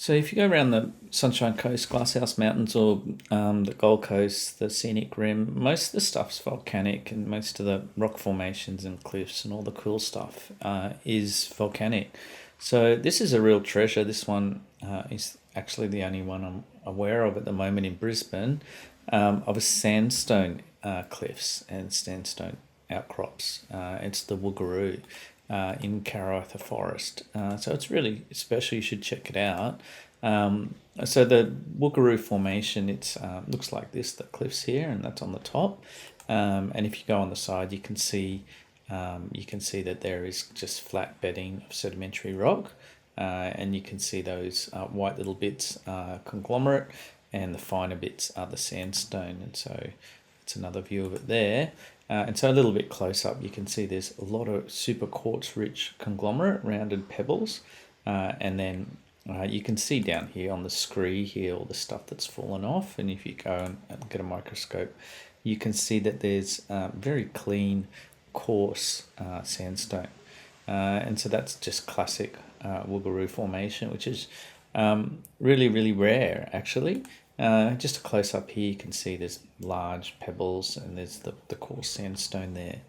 So if you go around the Sunshine Coast, Glasshouse Mountains, or the Gold Coast, the Scenic Rim, most of the stuff's volcanic, and most of the rock formations and cliffs and all the cool stuff is volcanic. So this is a real treasure. This one is actually the only one I'm aware of at the moment in Brisbane, of a sandstone cliffs and sandstone outcrops. It's the Woogaroo in Karawatha Forest. So it's really special. You should check it out. So the Woogaroo formation, it's looks like this. The cliffs here, and that's on the top. And if you go on the side, you can see that there is just flat bedding of sedimentary rock, and you can see those white little bits conglomerate, and the finer bits are the sandstone. And so it's another view of it there. And so a little bit close up, you can see there's a lot of super quartz-rich conglomerate, rounded pebbles, and then you can see down here on the scree here all the stuff that's fallen off. And if you go and get a microscope, you can see that there's very clean, coarse sandstone. And so that's just classic Woogaroo formation, which is really, really rare, actually. Just a close up here, you can see there's large pebbles and there's the coarse sandstone there.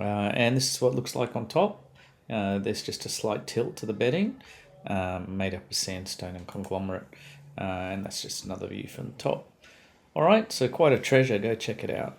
And this is what it looks like on top. There's just a slight tilt to the bedding, made up of sandstone and conglomerate. And that's just another view from the top. All right, so quite a treasure. Go check it out.